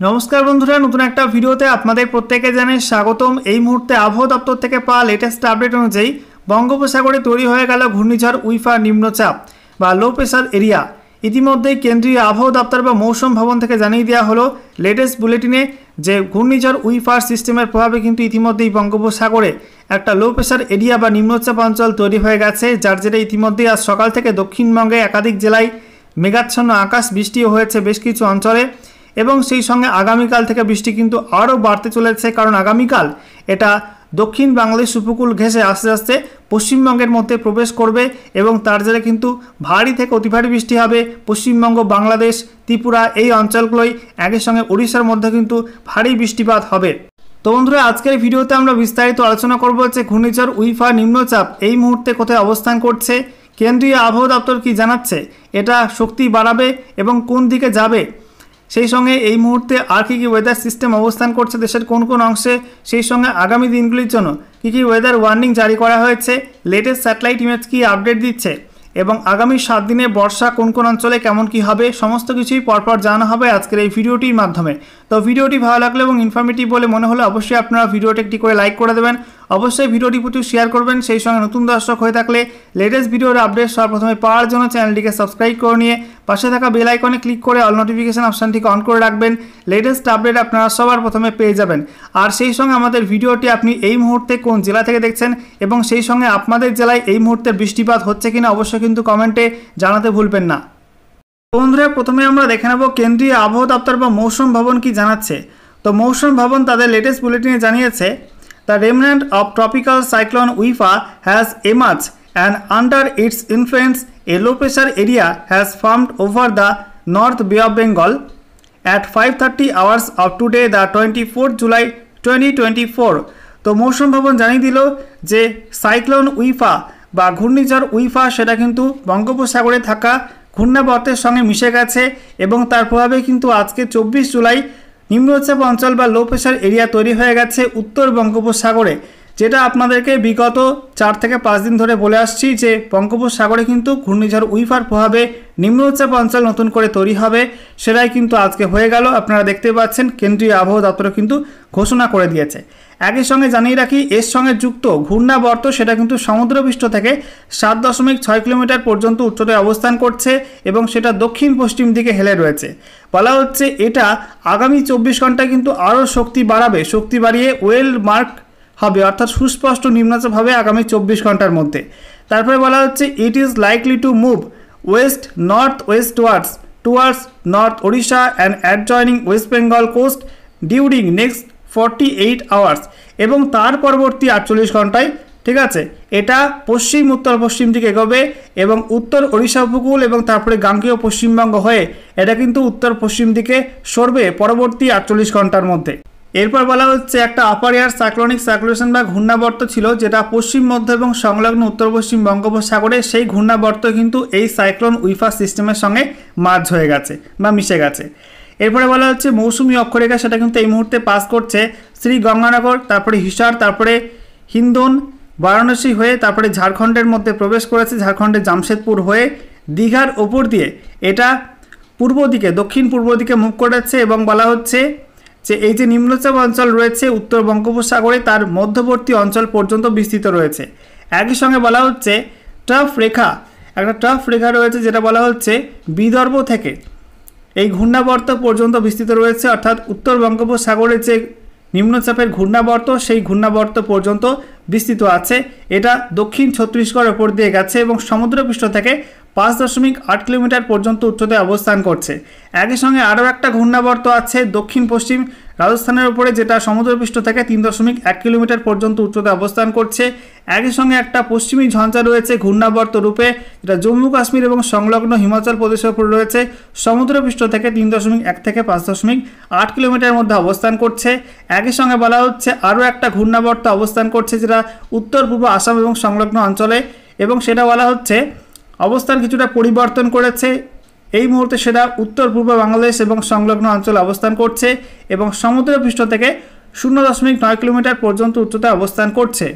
नमस्कार बंधुरा नतून एक भिडियोते आपनादेर प्रत्येके जानाई स्वागतम। এই মুহূর্তে আবহাওয়া দপ্তর থেকে পাওয়া লেটেস্ট আপডেট অনুযায়ী বঙ্গোপসাগরে তৈরি হয়ে গেল ঘূর্ণিঝড় উইফা নিম্নচাপ বা লো প্রেসার এরিয়া। ইতিমধ্যেই কেন্দ্রীয় আবহাওয়া দপ্তর বা মৌসুম ভবন থেকে জানিয়ে দেওয়া হলো লেটেস্ট বুলেটিনে যে ঘূর্ণিঝড় উইফার সিস্টেমের প্রভাবে কিন্তু ইতিমধ্যেই বঙ্গোপসাগরে একটা লো প্রেসার এরিয়া বা নিম্নচাপ অঞ্চল তৈরি হয়ে গেছে, যার জেরে ইতিমধ্যেই আজ সকাল থেকে দক্ষিণবঙ্গে একাধিক জেলায় মেঘাচ্ছন্ন আকাশ, বৃষ্টিও হয়েছে বেশ কিছু অঞ্চলে এবং সেই সঙ্গে আগামীকাল থেকে বৃষ্টি কিন্তু আরও বাড়তে চলেছে, কারণ আগামীকাল এটা দক্ষিণ বাংলাদেশ উপকূল ঘেঁষে আস্তে আস্তে পশ্চিমবঙ্গের মধ্যে প্রবেশ করবে এবং তার জেরে কিন্তু ভারী থেকে অতি ভারী বৃষ্টি হবে। পশ্চিমবঙ্গ, বাংলাদেশ, ত্রিপুরা এই অঞ্চলগুলোই একই সঙ্গে উড়িষ্যার মধ্যে কিন্তু ভারী বৃষ্টিপাত হবে। তো বন্ধুরা, আজকের ভিডিওতে আমরা বিস্তারিত আলোচনা করব যে ঘূর্ণিঝড় উইফা নিম্নচাপ এই মুহূর্তে কোথায় অবস্থান করছে, কেন্দ্রীয় আবহাওয়া দপ্তর কি জানাচ্ছে, এটা শক্তি বাড়াবে এবং কোন দিকে যাবে, সেই সঙ্গে এই মুহূর্তে আর কি ওয়েদার সিস্টেম অবস্থান করছে দেশের কোন কোন অংশে, সেই সঙ্গে আগামী দিনগুলির জন্য কি ওয়েদার ওয়ার্নিং জারি করা হয়েছে, লেটেস্ট স্যাটেলাইট ইমেজ কি আপডেট দিচ্ছে এবং আগামী 7 দিনে বর্ষা কোন কোন অঞ্চলে কেমন কি হবে সমস্ত কিছুই পরপর জানানো হবে আজকের এই ভিডিওটির মাধ্যমে। তো ভিডিওটি ভালো লাগলে এবং ইনফরমেটিভ বলে মনে হলে অবশ্যই আপনারা ভিডিওটি একটি করে লাইক করে দেবেন, অবশ্যই ভিডিওটি প্রচুর শেয়ার করবেন। সেই সঙ্গে নতুন দর্শক হয়ে থাকলে লেটেস্ট ভিডিওর আপডেট সর্বপ্রথমে পাওয়ার জন্য চ্যানেলটিকে সাবস্ক্রাইব করে নিয়ে পাশে থাকা বেল আইকনে ক্লিক করে অল নোটিফিকেশন অপশানটিকে অন করে রাখবেন। লেটেস্ট আপডেট আপনারা সবার প্রথমে পেয়ে যাবেন। আর সেই সঙ্গে আমাদের ভিডিওটি আপনি এই মুহূর্তে কোন জেলা থেকে দেখছেন এবং সেই সঙ্গে আপনাদের জেলায় এই মুহূর্তে বৃষ্টিপাত হচ্ছে কিনা অবশ্যই কিন্তু কমেন্টে জানাতে ভুলবেন না। বন্ধুরা, প্রথমে আমরা দেখে নেব কেন্দ্রীয় আবহাওয়া দপ্তর বা মৌসুম ভবন কি জানাচ্ছে। তো মৌসুম ভবন তাদের লেটেস্ট বুলেটিনে জানিয়েছে, The remnant of tropical cyclone Uifa has emerged and under its influence a low pressure area has formed over the North Bay of Bengal at 5:30 hours of today the 24th July 2024। তো মৌসুম ভবন জানিয়ে দিল যে cyclone UEFA বা ঘূর্ণিঝড় UEFA সেটা কিন্তু বঙ্গোপসাগরে থাকা ঘূর্ণাবর্তের সঙ্গে মিশে গেছে এবং তার প্রভাবে কিন্তু আজকে 24 জুলাই নিম্নচাপ অঞ্চল বা লো প্রেসার এরিয়া তৈরি হয়ে গেছে উত্তর বঙ্গোপসাগরে, যেটা আপনাদেরকে বিগত 4 থেকে 5 দিন ধরে বলে আসছি যে বঙ্গোপসাগরে কিন্তু ঘূর্ণিঝড় উইফার প্রভাবে নিম্নচাপ অঞ্চল নতুন করে তৈরি হবে, সেটাই কিন্তু আজকে হয়ে গেল। আপনারা দেখতে পাচ্ছেন কেন্দ্রীয় আবহাওয়া দপ্তর কিন্তু ঘোষণা করে দিয়েছে। একই সঙ্গে জানিয়ে রাখি, এর সঙ্গে যুক্ত ঘূর্ণাবর্ত সেটা কিন্তু সমুদ্রপৃষ্ঠ থেকে 7.6 কিলোমিটার পর্যন্ত উচ্চতায় অবস্থান করছে এবং সেটা দক্ষিণ পশ্চিম দিকে হেলে রয়েছে। বলা হচ্ছে এটা আগামী 24 ঘন্টায় কিন্তু আরও শক্তি বাড়াবে, শক্তি বাড়িয়ে ওয়েল মার্ক হবে, অর্থাৎ সুস্পষ্ট নিম্নচাপ হবে আগামী 24 ঘন্টার মধ্যে। তারপরে বলা হচ্ছে it is likely to move west north west towards north Odisha and adjoining West Bengal coast during next 48 hours এবং তার পরবর্তী 48 ঘন্টায়, ঠিক আছে, এটা পশ্চিম উত্তর পশ্চিম দিকে এগোবে এবং উত্তর ওড়িশা উপকূল এবং তারপরে গাঙ্গেয় পশ্চিমবঙ্গ হয়ে এটা কিন্তু উত্তর পশ্চিম দিকে সরবে পরবর্তী 48 ঘন্টার মধ্যে। এরপর বলা হচ্ছে একটা আপার এয়ার সাইক্লোনিক সার্কুলেশন বা ঘূর্ণাবর্ত ছিল যেটা পশ্চিম মধ্য এবং সংলগ্ন উত্তর পশ্চিম বঙ্গোপসাগরে, সেই ঘূর্ণাবর্ত কিন্তু এই সাইক্লোন উইফা সিস্টেমের সঙ্গে মার্জ হয়ে গেছে বা মিশে গেছে। এরপরে বলা হচ্ছে মৌসুমি অক্ষরেখা সেটা কিন্তু এই মুহূর্তে পাস করছে শ্রী গঙ্গানগর, তারপরে হিসার, তারপরে হিন্দন, বারাণসী হয়ে তারপরে ঝাড়খণ্ডের মধ্যে প্রবেশ করেছে, ঝাড়খণ্ডের জামশেদপুর হয়ে দীঘার ওপর দিয়ে এটা পূর্ব দিকে দক্ষিণ পূর্ব দিকে মুখ করেছে এবং বলা হচ্ছে যে এই যে নিম্নচাপ অঞ্চল রয়েছে উত্তর বঙ্গোপসাগরে তার মধ্যবর্তী অঞ্চল পর্যন্ত বিস্তৃত রয়েছে। একই সঙ্গে বলা হচ্ছে একটা টাফ রেখা রয়েছে যেটা বলা হচ্ছে বিদর্ভ থেকে এই ঘূর্ণাবর্ত পর্যন্ত বিস্তৃত রয়েছে, অর্থাৎ উত্তর বঙ্গোপসাগরের যে নিম্নচাপের ঘূর্ণাবর্ত সেই ঘূর্ণাবর্ত পর্যন্ত বিস্তৃত আছে। এটা দক্ষিণ ছত্তিশগড়ের ওপর দিয়ে গেছে এবং সমুদ্রপৃষ্ঠ থেকে 5.8 কিলোমিটার পর্যন্ত উচ্চতায় অবস্থান করছে। একই সঙ্গে আরও একটা ঘূর্ণাবর্ত আছে দক্ষিণ পশ্চিম রাজস্থানের উপরে, যেটা সমুদ্রপৃষ্ঠ থেকে 3.1 কিলোমিটার পর্যন্ত উচ্চতায় অবস্থান করছে। একই সঙ্গে একটা পশ্চিমী ঝঞ্ঝা রয়েছে ঘূর্ণাবর্ত রূপে, যেটা জম্মু কাশ্মীর এবং সংলগ্ন হিমাচল প্রদেশের উপর রয়েছে, সমুদ্রপৃষ্ঠ থেকে 3.1 থেকে 5.8 কিলোমিটার মধ্যে অবস্থান করছে। একই সঙ্গে বলা হচ্ছে আরও একটা ঘূর্ণাবর্ত অবস্থান করছে যেটা উত্তর পূর্ব আসাম এবং সংলগ্ন অঞ্চলে, এবং সেটা বলা হচ্ছে অবস্থান কিছুটা পরিবর্তন করেছে, এই মুহূর্তে সেটা উত্তর পূর্ব বাংলাদেশ এবং সংলগ্ন অঞ্চলে অবস্থান করছে এবং সমুদ্রপৃষ্ঠ থেকে 0.9 কিলোমিটার পর্যন্ত উচ্চতায় অবস্থান করছে।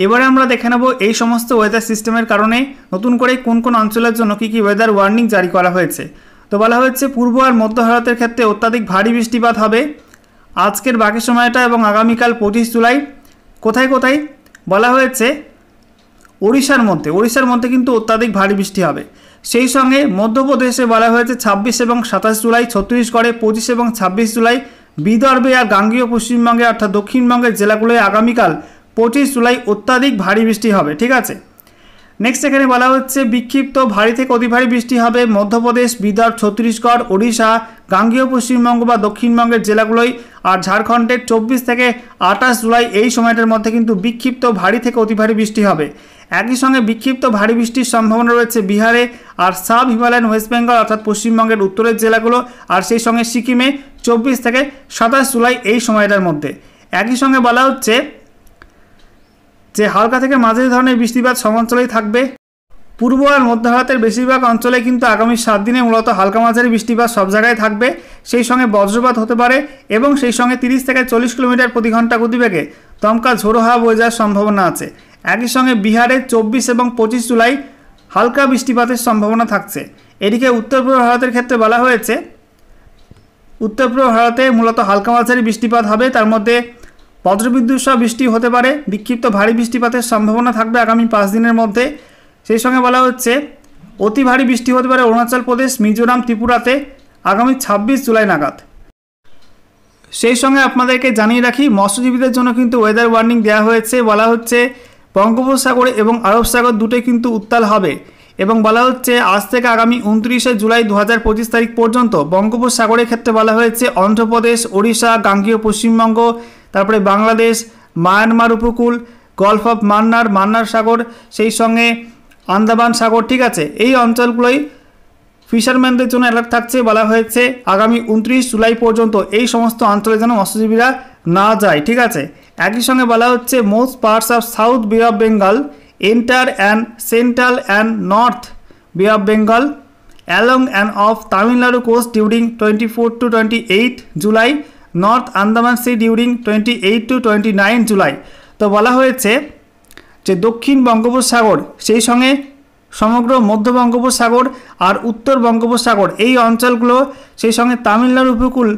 এবারে আমরা দেখে নেব এই সমস্ত ওয়েদার সিস্টেমের কারণে নতুন করে কোন কোন অঞ্চলের জন্য কী কী ওয়েদার ওয়ার্নিং জারি করা হয়েছে। তো তো বলা হচ্ছে পূর্ব আর মধ্য ভারতের ক্ষেত্রে অত্যাধিক ভারী বৃষ্টিপাত হবে আজকের বাকি সময়টা এবং আগামীকাল 25 জুলাই। কোথায় কোথায় বলা হয়েছে ওড়িশার মধ্যে কিন্তু অত্যাধিক ভারী বৃষ্টি হবে। সেই সঙ্গে মধ্যপ্রদেশে বলা হয়েছে 26 এবং 27 জুলাই, ছত্তিশগড়ে 25 এবং 26 জুলাই, বিদর্ভে আর গাঙ্গীয় পশ্চিমবঙ্গে অর্থাৎ দক্ষিণবঙ্গের জেলাগুলোয় আগামীকাল 25 জুলাই অত্যাধিক ভারী বৃষ্টি হবে। ঠিক আছে, নেক্সট এখানে বলা হচ্ছে বিক্ষিপ্ত ভারী থেকে অতি ভারী বৃষ্টি হবে মধ্যপ্রদেশ, বিদর্ভ, ছত্তিশগড়, ওড়িশা, গাঙ্গীয় পশ্চিমবঙ্গ বা দক্ষিণবঙ্গের জেলাগুলোই। আর ঝাড়খণ্ডের 24 থেকে 28 জুলাই এই সময়টার মধ্যে কিন্তু বিক্ষিপ্ত ভারী থেকে অতি ভারী বৃষ্টি হবে। একই সঙ্গে বিক্ষিপ্ত ভারী বৃষ্টির সম্ভাবনা রয়েছে বিহারে আর সাব হিমালয়ান ওয়েস্ট বেঙ্গল অর্থাৎ পশ্চিমবঙ্গের উত্তরের জেলাগুলো, আর সেই সঙ্গে সিকিমে 24 থেকে 27 জুলাই এই সময়টার মধ্যে। একই সঙ্গে বলা হচ্ছে যে হালকা থেকে মাঝারি ধরনের বৃষ্টিপাত সব অঞ্চলেই থাকবে। পূর্ব আর মধ্য ভারতের বেশিরভাগ অঞ্চলে কিন্তু আগামী 7 দিনে মূলত হালকা মাঝারি বৃষ্টিপাত সব জায়গায় থাকবে। সেই সঙ্গে বজ্রপাত হতে পারে এবং সেই সঙ্গে 30 থেকে 40 কিলোমিটার প্রতি ঘন্টা গতিবেগে দমকা ঝোড়ো হাওয়া বয়ে যাওয়ার সম্ভাবনা আছে। একই সঙ্গে বিহারে 24 এবং 25 জুলাই হালকা বৃষ্টিপাতের সম্ভাবনা থাকছে। এদিকে উত্তর পূর্ব ভারতের ক্ষেত্রে বলা হয়েছে উত্তর পূর্ব ভারতে মূলত হালকা মাঝারি বৃষ্টিপাত হবে, তার মধ্যে বজ্রবিদ্যুৎ সহ বৃষ্টি হতে পারে, বিক্ষিপ্ত ভারী বৃষ্টিপাতের সম্ভাবনা থাকবে আগামী 5 দিনের মধ্যে। সেই সঙ্গে বলা হচ্ছে অতি ভারী বৃষ্টি হতে পারে অরুণাচল প্রদেশ, মিজোরাম, ত্রিপুরাতে আগামী 26 জুলাই নাগাদ। সেই সঙ্গে আপনাদেরকে জানিয়ে রাখি মৎস্যজীবীদের জন্য কিন্তু ওয়েদার ওয়ার্নিং দেওয়া হয়েছে। বলা হচ্ছে বঙ্গোপসাগর এবং আরব সাগর দুটোই কিন্তু উত্তাল হবে এবং বলা হচ্ছে আজ থেকে আগামী 29 জুলাই 2025 তারিখ পর্যন্ত বঙ্গোপসাগরের ক্ষেত্রে বলা হয়েছে অন্ধ্রপ্রদেশ, ওড়িশা, গাঙ্গীয় পশ্চিমবঙ্গ, তারপরে বাংলাদেশ, মায়ানমার উপকূল, গলফ অফ মান্নার সাগর, সেই সঙ্গে আন্দামান সাগর। ঠিক আছে, এই অঞ্চলগুলোই ফিশারম্যানদের জন্য অ্যালার্ট থাকছে। বলা হয়েছে আগামী 29 জুলাই পর্যন্ত এই সমস্ত অঞ্চলে যেন মৎস্যজীবীরা না যায়। ঠিক আছে, একই সঙ্গে বলা হচ্ছে most parts of south bay of Bengal enter and central and north bay of Bengal along and off Tamil Nadu coast during 24 to 28 July, north Andaman sea during 28 to 29 July. তো বলা হয়েছে যে দক্ষিণ বঙ্গোপসাগর, সেই সঙ্গে সমগ্র মধ্য বঙ্গোপসাগর আর উত্তর বঙ্গোপসাগর এই অঞ্চলগুলো, সেই সঙ্গে তামিলনাড়ু উপকূল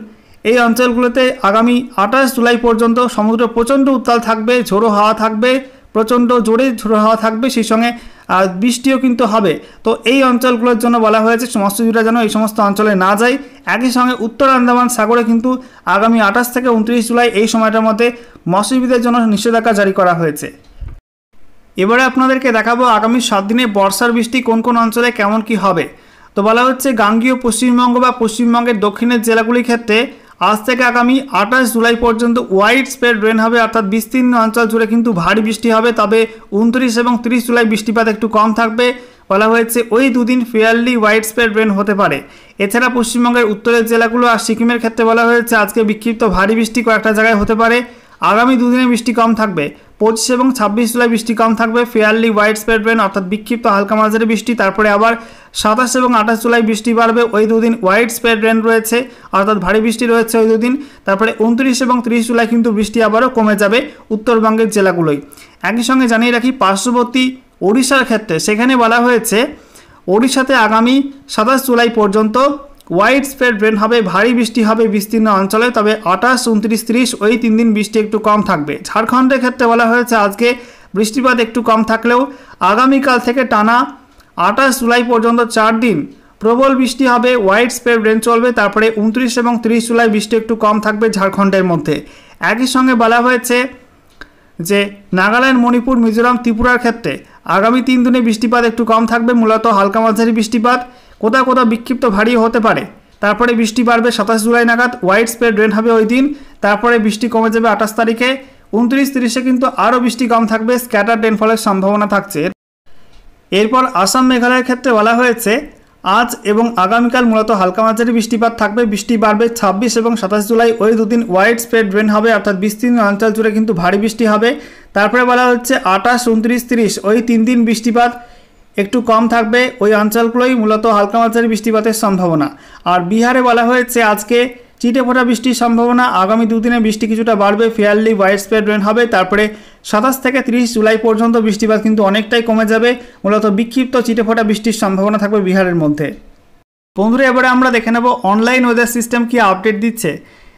এই অঞ্চলগুলোতে আগামী 28 জুলাই পর্যন্ত সমুদ্র প্রচণ্ড উত্তাল থাকবে, ঝোড়ো হাওয়া থাকবে, প্রচণ্ড জোরে ঝোড়ো হাওয়া থাকবে, সেই সঙ্গে বৃষ্টিও কিন্তু হবে। তো এই অঞ্চলগুলোর জন্য বলা হয়েছে মৎস্যজীবীরা যেন এই সমস্ত অঞ্চলে না যায়। একই সঙ্গে উত্তর আন্দামান সাগরে কিন্তু আগামী 28 থেকে 29 জুলাই এই সময়টার মধ্যে মৎস্যজীবীদের জন্য নিষেধাজ্ঞা জারি করা হয়েছে। এবারে আপনাদেরকে দেখাবো আগামী 7 দিনে বর্ষার বৃষ্টি কোন কোন অঞ্চলে কেমন কি হবে। তো বলা হচ্ছে গাঙ্গীয় পশ্চিমবঙ্গ বা পশ্চিমবঙ্গের দক্ষিণের জেলাগুলির ক্ষেত্রে আজ থেকে আগামী 28 জুলাই পর্যন্ত ওয়াইড স্প্রেড রেন হবে, অর্থাৎ বিস্তীর্ণ অঞ্চল জুড়ে কিন্তু ভারী বৃষ্টি হবে। তবে 29 এবং 30 জুলাই বৃষ্টিপাত একটু কম থাকবে। বলা হয়েছে ওই দুদিন ফেয়ারলি ওয়াইড স্প্রেড রেন হতে পারে। এছাড়া পশ্চিমবঙ্গের উত্তরের জেলাগুলো আর সিকিমের ক্ষেত্রে বলা হয়েছে আজকে বিক্ষিপ্ত ভারী বৃষ্টি কয়েকটা জায়গায় হতে পারে। আগামী দুদিনে বৃষ্টি কম থাকবে, 25 এবং 26 জুলাই বৃষ্টি কম থাকবে, ফেয়ারলি ওয়াইড স্প্রেড রেন অর্থাৎ বিক্ষিপ্ত হালকা মাঝারি বৃষ্টি। তারপরে আবার 27 এবং 28 জুলাই বৃষ্টি বাড়বে, ওই দুদিন ওয়াইড স্প্রেড রেন রয়েছে অর্থাৎ ভারী বৃষ্টি রয়েছে ওই দুদিন। তারপরে 29 এবং 30 জুলাই কিন্তু বৃষ্টি আবারও কমে যাবে উত্তরবঙ্গের জেলাগুলোই। একই সঙ্গে জানিয়ে রাখি পার্শ্ববর্তী ওড়িশার ক্ষেত্রে সেখানে বলা হয়েছে ওড়িশাতে আগামী 27 জুলাই পর্যন্ত ওয়াইড স্প্রেড রেন হবে, ভারী বৃষ্টি হবে বিস্তীর্ণ অঞ্চলে। তবে 28, 29, 30 ওই 3 দিন বৃষ্টি একটু কম থাকবে। ঝাড়খণ্ডের ক্ষেত্রে বলা হয়েছে আজকে বৃষ্টিপাত একটু কম থাকলেও আগামীকাল থেকে টানা 28 জুলাই পর্যন্ত 4 দিন প্রবল বৃষ্টি হবে, ওয়াইড স্প্রেড রেন চলবে। তারপরে 29 এবং 30 জুলাই বৃষ্টি একটু কম থাকবে ঝাড়খণ্ডের মধ্যে। একই সঙ্গে বলা হয়েছে যে নাগাল্যান্ড, মণিপুর, মিজোরাম, ত্রিপুরার ক্ষেত্রে আগামী 3 দিনে বৃষ্টিপাত একটু কম থাকবে, মূলত হালকা মাঝারি বৃষ্টিপাত, কোথাও কোথাও বিক্ষিপ্ত ভারী হতে পারে। তারপরে বৃষ্টি বাড়বে 27 জুলাই নাগাদ, ওয়াইড স্প্রেড রেন হবে ওই দিন। তারপরে বৃষ্টি কমে যাবে 28 তারিখে। 29, 30-এ কিন্তু আরও বৃষ্টি কম থাকবে, স্ক্যাটার রেনফলের সম্ভাবনা থাকছে। এরপর আসাম, মেঘালয়ের ক্ষেত্রে বলা হয়েছে আজ এবং আগামীকাল মূলত হালকা মাঝারি বৃষ্টিপাত থাকবে, বৃষ্টি বাড়বে 26 এবং 27 জুলাই ওই দুদিন ওয়াইড স্প্রেড রেন হবে অর্থাৎ বিস্তীর্ণ অঞ্চল জুড়ে কিন্তু ভারী বৃষ্টি হবে। তারপরে বলা হচ্ছে 28, 29, 30 ওই 3 দিন বৃষ্টিপাত একটু কম থাকবে, ওই অঞ্চলগুলোই মূলত হালকা মাঝারি বৃষ্টিপাতের সম্ভাবনা। আর বিহারে বলা হয়েছে আজকে চিটে ফোটা বৃষ্টির সম্ভাবনা, আগামী দুদিনে বৃষ্টি কিছুটা বাড়বে, ফেয়ারলি ওয়াইড স্প্রেড রেন হবে। তারপরে 27 থেকে 30 জুলাই পর্যন্ত বৃষ্টিপাত কিন্তু অনেকটাই কমে যাবে, মূলত বিক্ষিপ্ত চিটে ফোটা বৃষ্টির সম্ভাবনা থাকবে বিহারের মধ্যে। বন্ধুরা এবারে আমরা দেখে নেব অনলাইন ওয়েদার সিস্টেম কি আপডেট দিচ্ছে।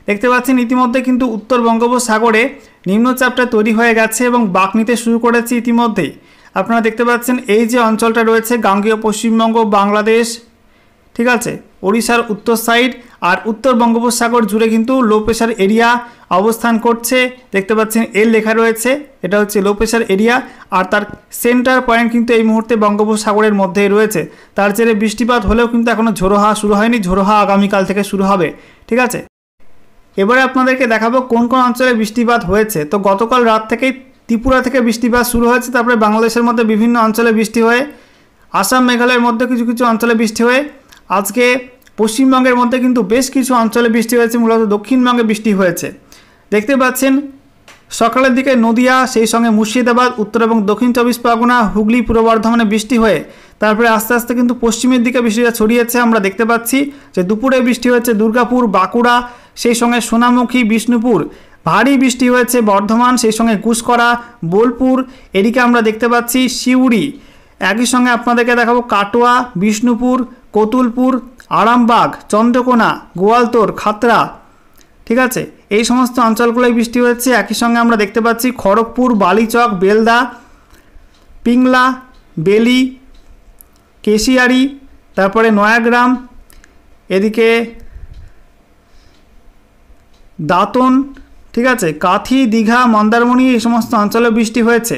দেখতে পাচ্ছেন ইতিমধ্যে কিন্তু উত্তর বঙ্গোপসাগরে নিম্নচাপটা তৈরি হয়ে গেছে এবং বাঁক নিতে শুরু করেছে ইতিমধ্যেই। আপনারা দেখতে পাচ্ছেন এই যে অঞ্চলটা রয়েছে গাঙ্গেয় পশ্চিমবঙ্গ, বাংলাদেশ, ঠিক আছে, ওড়িশার উত্তর সাইড আর উত্তর বঙ্গোপসাগর জুড়ে কিন্তু লো প্রেশার এরিয়া অবস্থান করছে। দেখতে পাচ্ছেন এর লেখা রয়েছে, এটা হচ্ছে লো প্রেশার এরিয়া আর তার সেন্টার পয়েন্ট কিন্তু এই মুহূর্তে বঙ্গোপসাগরের মধ্যেই রয়েছে। তার জেরে বৃষ্টিপাত হলেও কিন্তু এখনও ঝোড়ো হাওয়া শুরু হয়নি, ঝোড়ো হাওয়া আগামীকাল থেকে শুরু হবে, ঠিক আছে। এবারে আপনাদেরকে দেখাবো কোন কোন অঞ্চলে বৃষ্টিপাত হয়েছে। তো গতকাল রাত থেকেই ত্রিপুরা থেকে বৃষ্টিপাত শুরু হয়েছে, তারপরে বাংলাদেশের মধ্যে বিভিন্ন অঞ্চলে বৃষ্টি হয়ে, আসাম মেঘালয়ের মধ্যে কিছু কিছু অঞ্চলে বৃষ্টি হয়ে, আজকে পশ্চিমবঙ্গের মধ্যে কিন্তু বেশ কিছু অঞ্চলে বৃষ্টি হয়েছে, মূলত দক্ষিণবঙ্গে বৃষ্টি হয়েছে। দেখতে পাচ্ছেন সকালের দিকে নদিয়া, সেই সঙ্গে মুর্শিদাবাদ, উত্তর এবং দক্ষিণ 24 পরগনা, হুগলি, পূর্ব বর্ধমানে বৃষ্টি হয়ে তারপরে আস্তে আস্তে কিন্তু পশ্চিমের দিকে বৃষ্টিটা ছড়িয়েছে। আমরা দেখতে পাচ্ছি যে দুপুরে বৃষ্টি হয়েছে দুর্গাপুর, বাঁকুড়া, সেই সঙ্গে সোনামুখী, বিষ্ণুপুর, ভারী বৃষ্টি হয়েছে বর্ধমান, সেই সঙ্গে গুসকরা, বোলপুর, এদিকে আমরা দেখতে পাচ্ছি সিউড়ি, একই সঙ্গে আপনাদেরকে দেখাবো কাটোয়া, বিষ্ণুপুর, কতুলপুর, আরামবাগ, চন্দ্রকোনা, গোয়ালতোড়, খাতড়া, ঠিক আছে, এই সমস্ত অঞ্চলগুলোয় বৃষ্টি হয়েছে। একই সঙ্গে আমরা দেখতে পাচ্ছি খড়গপুর, বালিচক, বেলদা, পিংলা, বেলি, কেশিয়ারি, তারপরে নয়াগ্রাম, এদিকে দাঁতন, ঠিক আছে, কাথি, দীঘা, মন্দারমণি, এই সমস্ত অঞ্চলে বৃষ্টি হয়েছে।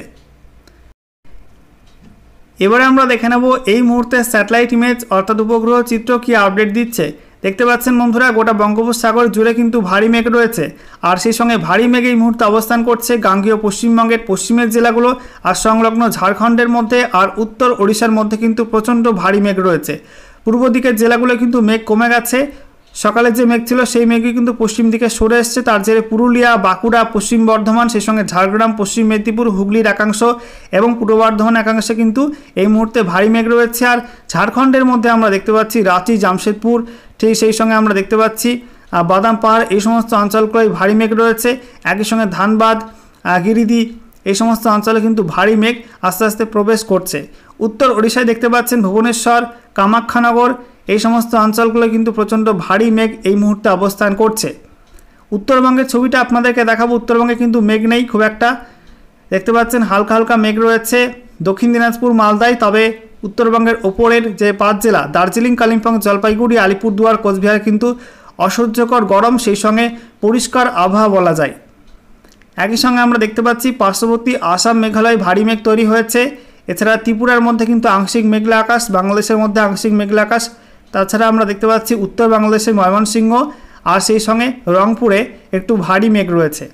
এবারে আমরা দেখে নেব এই মুহূর্তে স্যাটেলাইট ইমেজ অর্থাৎ উপগ্রহ চিত্র কি আপডেট দিচ্ছে। দেখতে পাচ্ছেন বন্ধুরা গোটা বঙ্গোপসাগর জুড়ে কিন্তু ভারী মেঘ রয়েছে আর সেই সঙ্গে ভারী মেঘ এই মুহূর্তে অবস্থান করছে গাঙ্গেয় পশ্চিমবঙ্গের পশ্চিমের জেলাগুলো আর সংলগ্ন ঝাড়খণ্ডের মধ্যে আর উত্তর ওড়িশার মধ্যে কিন্তু প্রচণ্ড ভারী মেঘ রয়েছে। পূর্ব দিকের জেলাগুলো কিন্তু মেঘ কমে গেছে, সকালে যে মেঘ ছিল সেই মেঘই কিন্তু পশ্চিম দিকে সরে এসছে। তার জেরে পুরুলিয়া, বাঁকুড়া, পশ্চিম বর্ধমান, সেই সঙ্গে ঝাড়গ্রাম, পশ্চিম মেদিনীপুর, হুগলির একাংশ এবং পূর্ব বর্ধমান একাংশে কিন্তু এই মুহূর্তে ভারী মেঘ রয়েছে। আর ঝাড়খণ্ডের মধ্যে আমরা দেখতে পাচ্ছি রাঁচি, জামশেদপুর, ঠিক সেই সঙ্গে আমরা দেখতে পাচ্ছি বাদাম পাহাড়, এই সমস্ত অঞ্চলগুলোয় ভারী মেঘ রয়েছে। একই সঙ্গে ধানবাদ, গিরিদি, এই সমস্ত অঞ্চলে কিন্তু ভারী মেঘ আস্তে আস্তে প্রবেশ করছে। উত্তর ওড়িশায় দেখতে পাচ্ছেন ভুবনেশ্বর, কামাখ্যানগর, এই সমস্ত অঞ্চলগুলো কিন্তু প্রচণ্ড ভারী মেঘ এই মুহূর্তে অবস্থান করছে। উত্তরবঙ্গের ছবিটা আপনাদেরকে দেখাবো। উত্তরবঙ্গে কিন্তু মেঘ নেই খুব একটা, দেখতে পাচ্ছেন হালকা হালকা মেঘ রয়েছে দক্ষিণ দিনাজপুর, মালদায়। তবে উত্তরবঙ্গের ওপরের যে 5 জেলা দার্জিলিং, কালিম্পং, জলপাইগুড়ি, আলিপুরদুয়ার, কোচবিহার কিন্তু অসহ্যকর গরম, সেই সঙ্গে পরিষ্কার আবহাওয়া বলা যায়। একই সঙ্গে আমরা দেখতে পাচ্ছি পার্শ্ববর্তী আসাম, মেঘালয় ভারী মেঘ তৈরি হয়েছে। এছাড়া ত্রিপুরার মধ্যে কিন্তু আংশিক মেঘলা আকাশ, বাংলাদেশের মধ্যে আংশিক মেঘলা আকাশ। তাছাড়া আমরা দেখতে পাচ্ছি উত্তর বাংলাদেশের ময়মনসিংহ আর সেই সঙ্গে রংপুরে একটু ভারী মেঘ রয়েছে।